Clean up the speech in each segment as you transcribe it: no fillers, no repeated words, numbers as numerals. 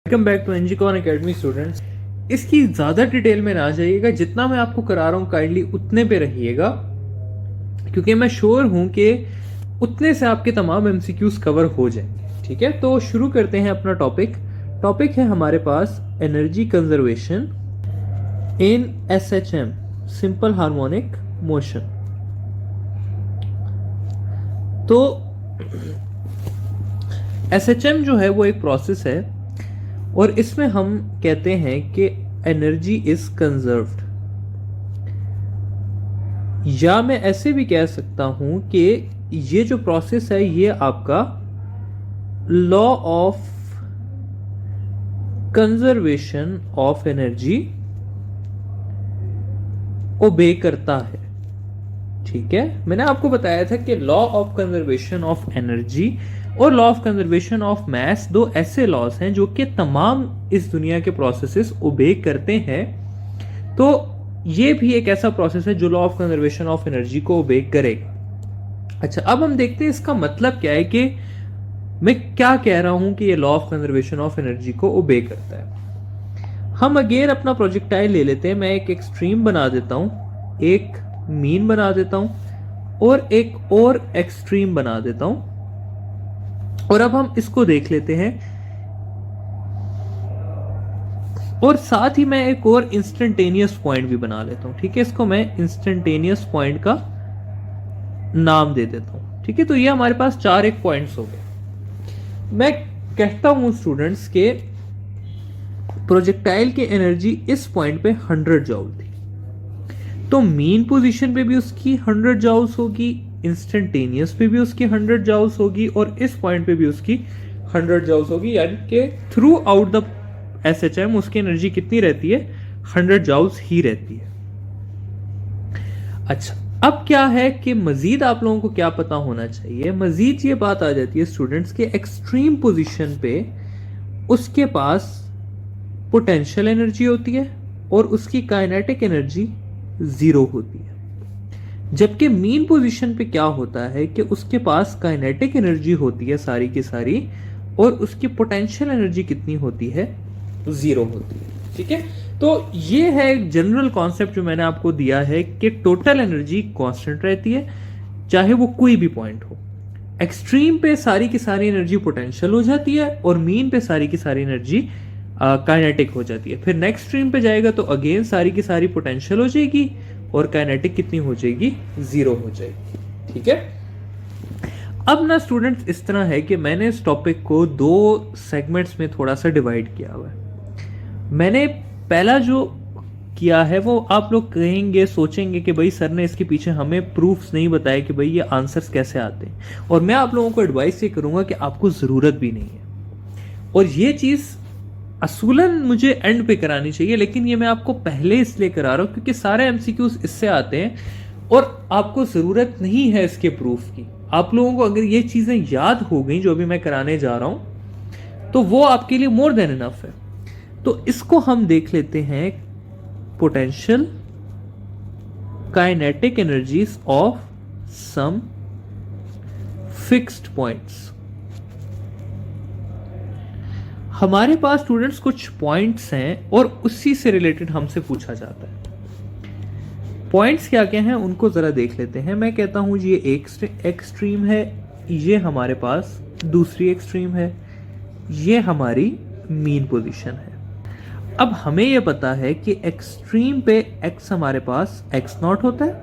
Welcome back to एनजीकॉन academy students. इसकी ज़्यादा डिटेल में ना जाइएगा, जितना मैं आपको करा रहा हूँ काइंडली उतने पे रहिएगा, क्योंकि मैं श्योर हूँ कि उतने से आपके तमाम एमसीक्यूज कवर हो जाएंगे। ठीक है, तो शुरू करते हैं अपना टॉपिक है हमारे पास energy conservation in SHM, simple harmonic motion. तो एसएचएम जो है वो एक प्रोसेस है और इसमें हम कहते हैं कि एनर्जी इज कंजर्व्ड, या मैं ऐसे भी कह सकता हूं कि ये जो प्रोसेस है ये आपका law of conservation of energy obey करता है। ठीक है, मैंने आपको बताया था कि law of conservation of energy और law of conservation of mass दो ऐसे लॉज हैं जो कि तमाम इस दुनिया के प्रोसेसेस ओबे करते हैं। तो ये भी एक ऐसा प्रोसेस है जो law of conservation of energy को ओबे करेगा। अच्छा, अब हम देखते हैं इसका मतलब क्या है, कि मैं क्या कह रहा हूं कि ये law of conservation of energy को ओबे करता है। हम अगेन अपना प्रोजेक्टाइल ले लेते हैं। मैं एक एक्सट्रीम बना देता हूं, एक मीन बना देता हूं और एक और एक्सट्रीम बना देता हूं, और अब हम इसको देख लेते हैं। और साथ ही मैं एक और इंस्टेंटेनियस पॉइंट भी बना लेता हूं। ठीक है, इसको मैं इंस्टेंटेनियस पॉइंट का नाम दे देता हूं। ठीक है, तो ये हमारे पास चार एक पॉइंट्स हो गए। मैं कहता हूं स्टूडेंट्स के प्रोजेक्टाइल की एनर्जी इस पॉइंट पे 100 जॉउल थी, तो मीन पोजीशन पे भी उसकी 100 जॉउल्स होगी, इंस्टेंटेनियस पे भी उसकी 100 जॉउल्स होगी, और इस पॉइंट पे भी उसकी 100 जॉउल्स होगी। यानी कि थ्रू आउट द एसएचएम उसकी एनर्जी कितनी रहती है? 100 जॉउल्स ही रहती है। अच्छा, अब क्या है कि मजीद आप लोगों को क्या पता होना चाहिए? मजीद ये बात आ जाती है स्टूडेंट्स के एक्सट्रीम पोजीशन पे उसके पास पोटेंशियल एनर्जी होती है और उसकी काइनेटिक एनर्जी 0 होती है। जबकि मीन पोजीशन पे क्या होता है कि उसके पास काइनेटिक एनर्जी होती है सारी की सारी, और उसकी पोटेंशियल एनर्जी कितनी होती है? 0 होती है। ठीक है, तो ये है एक जनरल कॉन्सेप्ट जो मैंने आपको दिया है कि टोटल एनर्जी कांस्टेंट रहती है चाहे वो कोई भी पॉइंट हो। एक्सट्रीम पे सारी की सारी एनर्जी पोटेंशियल हो जाती है और मीन पे सारी की सारी एनर्जी काइनेटिक हो जाती है। फिर नेक्स्ट स्ट्रीम पे जाएगा तो अगेन सारी की सारी पोटेंशियल हो जाएगी और काइनेटिक कितनी हो जाएगी? 0 हो जाएगी। ठीक है, अब ना स्टूडेंट्स इस तरह है कि मैंने इस टॉपिक को 2 सेगमेंट्स में थोड़ा सा डिवाइड किया हुआ है। मैंने पहला जो किया है वो आप लोग कहेंगे, सोचेंगे कि भाई सर ने इसके पीछे हमें प्रूफ्स नहीं बताया कि भाई ये आंसर्स कैसे आते हैं, और मैं आप लोगों को एडवाइस ये करूंगा कि आपको जरूरत भी नहीं है, और ये चीज असूलन मुझे एंड पे करानी चाहिए, लेकिन ये मैं आपको पहले इसलिए करा रहा हूं क्योंकि सारे एमसीक्यूज इससे आते हैं और आपको जरूरत नहीं है इसके प्रूफ की। आप लोगों को अगर ये चीजें याद हो गई जो अभी मैं कराने जा रहा हूं तो वो आपके लिए मोर देन इनफ है। तो इसको हम देख लेते हैं, potential kinetic energies of some fixed points. हमारे पास स्टूडेंट्स कुछ पॉइंट्स हैं और उसी से रिलेटेड हमसे पूछा जाता है। पॉइंट्स क्या क्या हैं उनको जरा देख लेते हैं। मैं कहता हूं ये एक एक्सट्रीम है, ये हमारे पास दूसरी एक्सट्रीम है, ये हमारी मीन पोजीशन है। अब हमें यह पता है कि एक्सट्रीम पे एक्स हमारे पास एक्स नॉट होता है,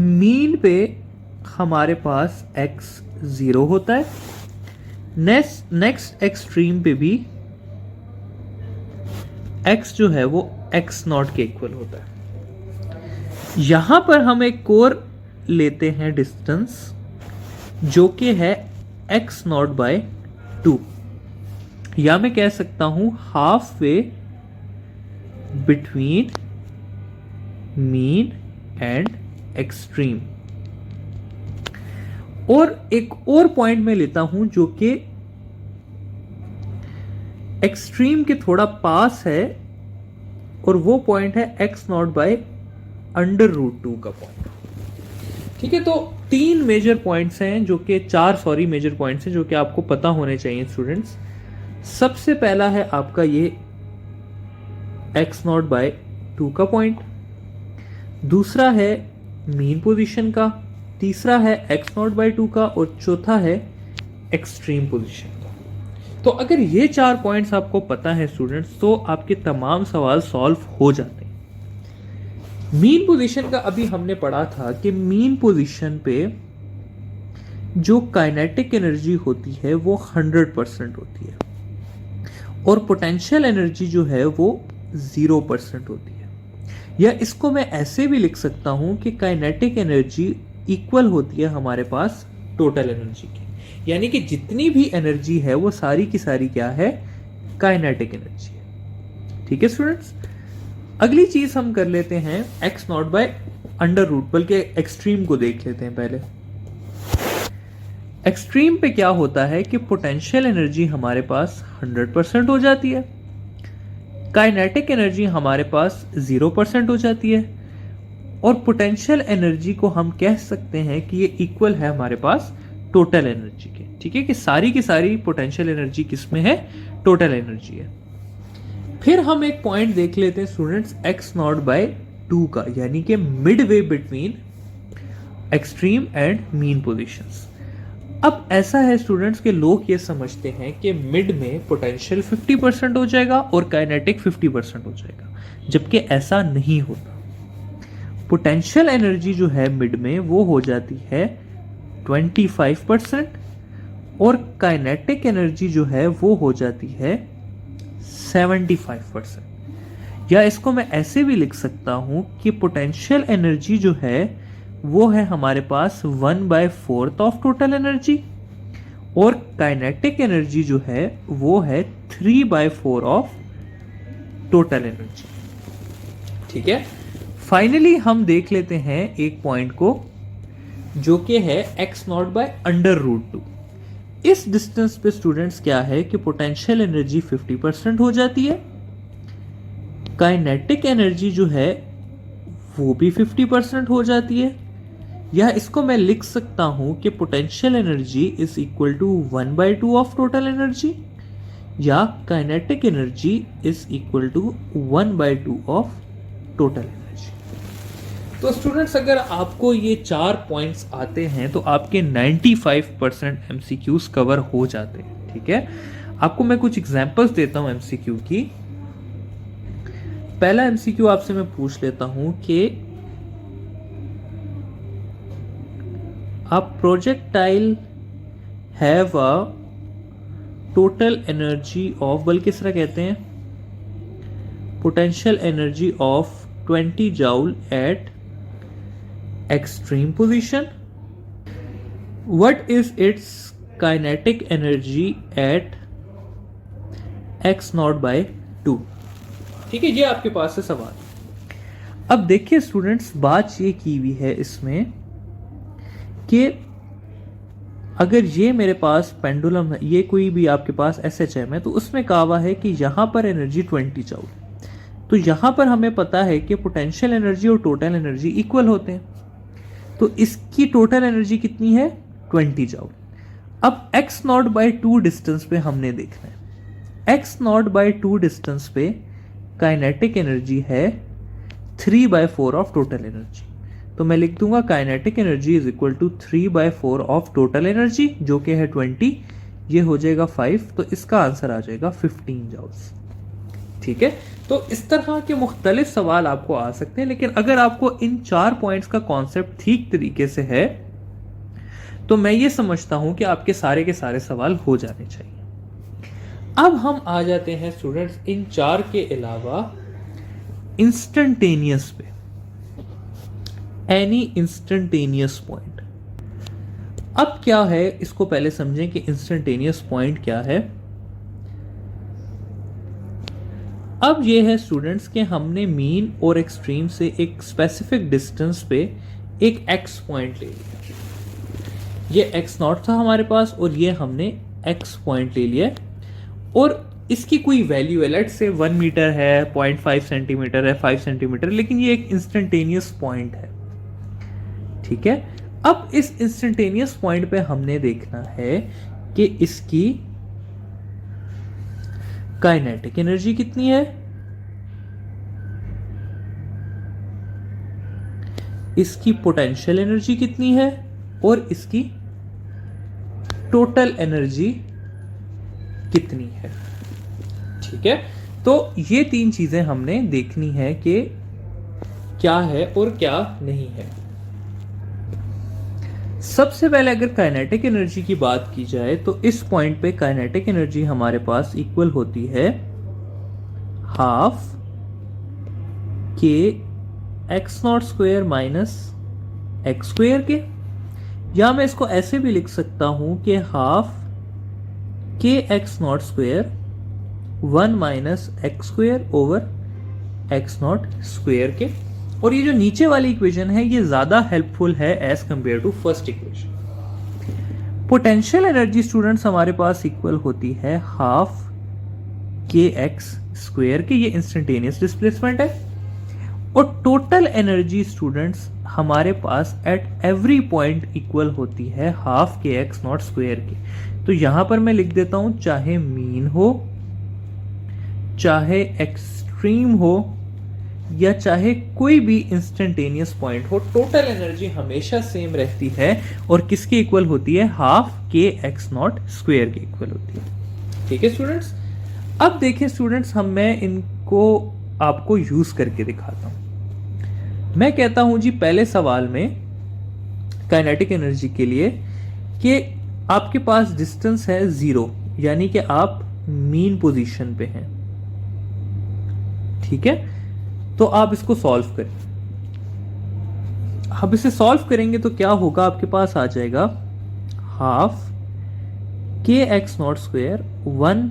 मीन पे हमारे पास एक्स 0 होता है, नेक्स्ट एक्सट्रीम पे भी x जो है वो x नॉट के इक्वल होता है। यहां पर हम एक और लेते हैं डिस्टेंस जो कि है x नॉट बाय 2, या मैं कह सकता हूं half way between mean and extreme. और एक और पॉइंट में लेता हूं जो कि एक्सट्रीम के थोड़ा पास है, और वो पॉइंट है x नॉट बाय √2 का पॉइंट। ठीक है, तो 3 मेजर पॉइंट्स हैं जो कि 4 मेजर पॉइंट्स हैं जो कि आपको पता होने चाहिए स्टूडेंट्स। सबसे पहला है आपका ये x0/2 का पॉइंट, दूसरा है मीन पोजीशन का, तीसरा है x0/2 का और चौथा है एक्सट्रीम पोजीशन का। तो अगर ये 4 पॉइंट्स आपको पता है स्टूडेंट्स, तो आपके तमाम सवाल सॉल्व हो जाते हैं। मीन पोजीशन का अभी हमने पढ़ा था कि मीन पोजीशन पे जो काइनेटिक एनर्जी होती है वो 100% होती है और पोटेंशियल एनर्जी जो है वो 0% होती है। या इसको मैं ऐसे भी लिख सकता हूं कि काइनेटिक एनर्जी इक्वल होती है हमारे पास टोटल एनर्जी की, यानी कि जितनी भी एनर्जी है वो सारी की सारी क्या है, काइनेटिक एनर्जी है। ठीक है स्टूडेंट्स, अगली चीज हम कर लेते हैं x0/√, बल्कि एक्सट्रीम को देख लेते हैं पहले। एक्सट्रीम पे क्या होता है कि पोटेंशियल एनर्जी हमारे पास 100% हो जाती है, काइनेटिक एनर्जी हमारे पास 0% हो जाती है और पोटेंशियल एनर्जी को हम कह सकते हैं कि ये इक्वल है हमारे पास टोटल एनर्जी के। ठीक है, कि सारी की सारी पोटेंशियल एनर्जी किसमें है, टोटल एनर्जी है। फिर हम एक पॉइंट देख लेते हैं स्टूडेंट्स x0/2 का, यानी कि mid way between extreme and mean positions. अब ऐसा है स्टूडेंट्स के लोग ये समझते हैं कि मिड में पोटेंशियल 50% हो जाएगा और काइनेटिक 50% हो जाएगा, जबकि ऐसा नहीं होता। पोटेंशियल एनर्जी जो है मिड में वो हो जाती है 25% और काइनेटिक एनर्जी जो है वो हो जाती है 75%। या इसको मैं ऐसे भी लिख सकता हूं कि पोटेंशियल एनर्जी जो है वो है हमारे पास 1/4 ऑफ टोटल एनर्जी और काइनेटिक एनर्जी जो है वो है 3/4 ऑफ टोटल एनर्जी। ठीक है, फाइनली हम देख लेते हैं एक पॉइंट को जो कि है x0/√2। इस डिस्टेंस पे स्टूडेंट्स क्या है कि पोटेंशियल एनर्जी 50% हो जाती है, काइनेटिक एनर्जी जो है वो भी 50% हो जाती है। या इसको मैं लिख सकता हूं कि potential energy is equal to 1/2 of total energy या kinetic energy is equal to 1/2 of total energy. तो स्टूडेंट्स अगर आपको ये 4 पॉइंट्स आते हैं तो आपके 95% एमसीक्यूज कवर हो जाते हैं। ठीक है, आपको मैं कुछ एग्जांपल्स देता हूं एमसीक्यू की। पहला एमसीक्यू आपसे मैं पूछ लेता हूं कि a projectile have a total energy of, बल्कि इस तरह कहते हैं, potential energy of 20 joule at extreme position. What is its kinetic energy at x0/2? ठीक है, ये आपके पास है सवाल। अब देखिए स्टूडेंट्स, बात ये की हुई है इसमें कि अगर ये मेरे पास पेंडुलम है, ये कोई भी आपके पास SHM है, तो उसमें कहा हुआ है कि यहां पर एनर्जी 20 जूल, तो यहां पर हमें पता है कि पोटेंशियल एनर्जी और टोटल एनर्जी इक्वल होते हैं, तो इसकी टोटल एनर्जी कितनी है, 20 जूल। अब x0/2 डिस्टेंस पे हमने देखना है, x0/2 डिस्टेंस पे काइनेटिक एनर्जी है 3/4 ऑफ टोटल एनर्जी, तो मैं लिख दूंगा kinetic energy is equal to 3/4 of total energy जो कि है 20, ये हो जाएगा 5, तो इसका आंसर आ जाएगा 15 जूल्स। ठीक है, तो इस तरह के मुख्तलिफ सवाल आपको आ सकते हैं, लेकिन अगर आपको इन 4 पॉइंट्स का कॉन्सेप्ट ठीक तरीके से है तो मैं ये समझता हूं कि आपके सारे के सारे सवाल हो जाने चाहिए। अब हम आ जाते हैं स्टूडेंट्स इन 4 के अलावा इंस्टेंटेनियस पे, एनी इंस्टेंटेनियस पॉइंट। अब क्या है, इसको पहले समझें कि इंस्टेंटेनियस पॉइंट क्या है। अब ये है स्टूडेंट्स कि हमने मीन और एक्सट्रीम से एक स्पेसिफिक डिस्टेंस पे एक एक्स पॉइंट ले लिया, ये x0 था हमारे पास और ये हमने x पॉइंट ले लिया और इसकी कोई वैल्यू है, लेट्स से 1 मीटर है, 0.5 सेंटीमीटर है, 5 सेंटीमीटर, लेकिन ये एक इंस्टेंटेनियस पॉइंट है। ठीक है, अब इस इंस्टेंटेनियस पॉइंट पे हमने देखना है कि इसकी काइनेटिक एनर्जी कितनी है, इसकी पोटेंशियल एनर्जी कितनी है, और इसकी टोटल एनर्जी कितनी है। ठीक है, तो ये तीन चीजें हमने देखनी है कि क्या है और क्या नहीं है। सबसे पहले अगर काइनेटिक एनर्जी की बात की जाए तो इस पॉइंट पे काइनेटिक एनर्जी हमारे पास इक्वल होती है हाफ के x naught square minus x square के, या मैं इसको ऐसे भी लिख सकता हूं कि हाफ के x naught square 1 minus x square over x naught square के। और ये जो नीचे वाली इक्वेशन है ये ज्यादा हेल्पफुल है as compare to first equation. Potential energy students हमारे पास इक्वल होती है हाफ के एक्स स्क्वेयर के, ये इंस्टेंटेनियस डिस्प्लेसमेंट है। और टोटल एनर्जी स्टूडेंट्स हमारे पास एट एवरी पॉइंट इक्वल होती है हाफ के एक्स नॉट स्क्वेयर के। तो यहां पर मैं लिख देता हूं, चाहे मीन हो, चाहे एक्सट्रीम हो, या चाहे कोई भी इंस्टेंटेनियस पॉइंट हो, टोटल एनर्जी हमेशा सेम रहती है और किसके इक्वल होती है, हाफ के एक्स नॉट स्क्वेयर के इक्वल होती है। ठीक है स्टूडेंट्स, अब देखें स्टूडेंट्स, मैं इनको आपको यूज करके दिखाता हूं। मैं कहता हूं जी पहले सवाल में काइनेटिक एनर्जी के लिए कि आपके पास डिस्टेंस है 0, यानी कि आप मीन पोजीशन पे हैं। ठीक है, तो आप इसको सॉल्व करें। अब इसे सॉल्व करेंगे तो क्या होगा, आपके पास आ जाएगा हाफ के x naught square 1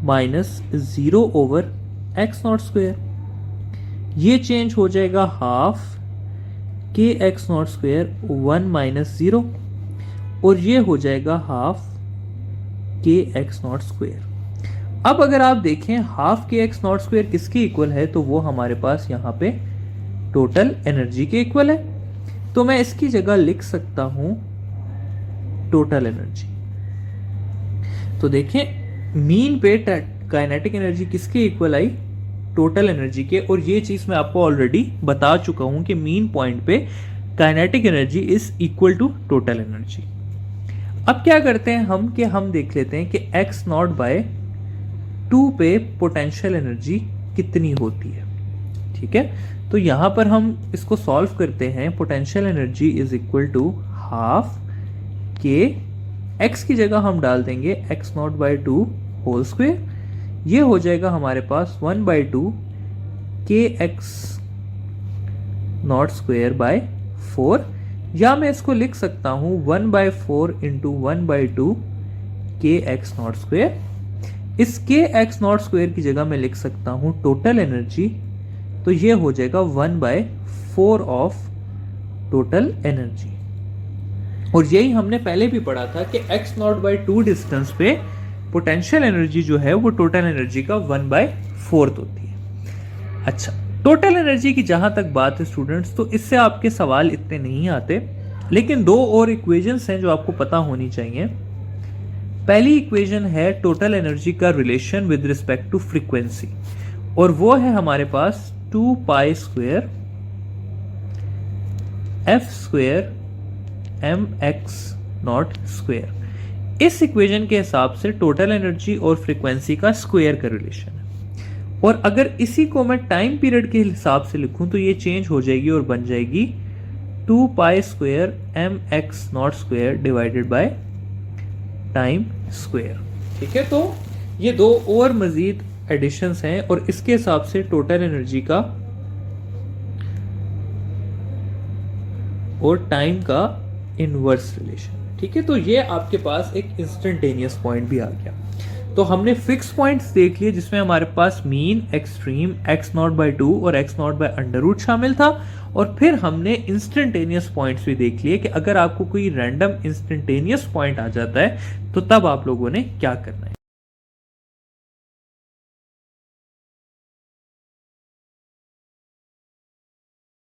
minus 0 over x naught square. ये चेंज हो जाएगा हाफ के एक्स नॉट स्क्वेयर 1 माइनस 0, और ये हो जाएगा हाफ के एक्स नॉट स्क्वेयर। अब अगर आप देखें हाफ के एक्स नॉट स्क्वेयर किसके इक्वल है, तो वो हमारे पास यहां पे टोटल एनर्जी के इक्वल है। तो मैं इसकी जगह लिख सकता हूं टोटल एनर्जी। तो देखें मीन पे काइनेटिक एनर्जी किसके इक्वल आई, टोटल एनर्जी के। और ये चीज मैं आपको ऑलरेडी बता चुका हूं कि मीन पॉइंट पे kinetic energy is equal to total energy. अब क्या करते हैं हम कि हम देख लेते हैं कि एक्स नॉट बाय 2 पे पोटेंशियल एनर्जी कितनी होती है। ठीक है, तो यहां पर हम इसको सॉल्व करते हैं। Potential energy is equal to half के एक्स की जगह हम डाल देंगे X naught by 2 whole square. ये हो जाएगा हमारे पास 1 बाय 2 के एक्स नॉट स्क्वेयर बाय 4, या मैं इसको लिख सकता हूं 1 बाय 4 इंटू 1 बाय 2 के एक्स नॉट स्क्वेयर। इस के एक्स नॉट स्क्वेयर की जगह मैं लिख सकता हूं टोटल एनर्जी, तो ये हो जाएगा 1 बाय 4 ऑफ टोटल एनर्जी। और यही हमने पहले भी पढ़ा था कि एक्स नॉट बाय 2 डिस्टेंस पे पोटेंशियल एनर्जी जो है वो टोटल एनर्जी का 1 बाय 4 होती है। अच्छा, टोटल एनर्जी की जहां तक बात है स्टूडेंट्स, तो इससे आपके सवाल इतने नहीं आते, लेकिन 2 और इक्वेशंस हैं जो आपको पता होनी चाहिए। पहली इक्वेशन है टोटल एनर्जी का relation with respect to frequency, और वो है हमारे पास 2 pi square F square M X naught square. इस इक्वेशन के हिसाब से टोटल एनर्जी और फ्रीक्वेंसी का स्क्वेयर का रिलेशन है। और अगर इसी को मैं टाइम पीरियड के हिसाब से लिखूं तो ये चेंज हो जाएगी और बन जाएगी 2 pi square M X naught square divided by time square. ठीक है, तो ये 2 और मजीद एडिशंस हैं और इसके हिसाब से टोटल एनर्जी का और टाइम का इनवर्स रिलेशन। ठीक है, तो ये आपके पास एक इंस्टेंटेनियस पॉइंट भी आ गया। तो हमने फिक्स पॉइंट्स देख लिए जिसमें हमारे पास mean, extreme, x naught by 2 और x naught by under root शामिल था। और फिर हमने इंस्टेंटेनियस पॉइंट्स भी देख लिए कि अगर आपको कोई रैंडम इंस्टेंटेनियस पॉइंट आ जाता है तो तब आप लोगों ने क्या करना है।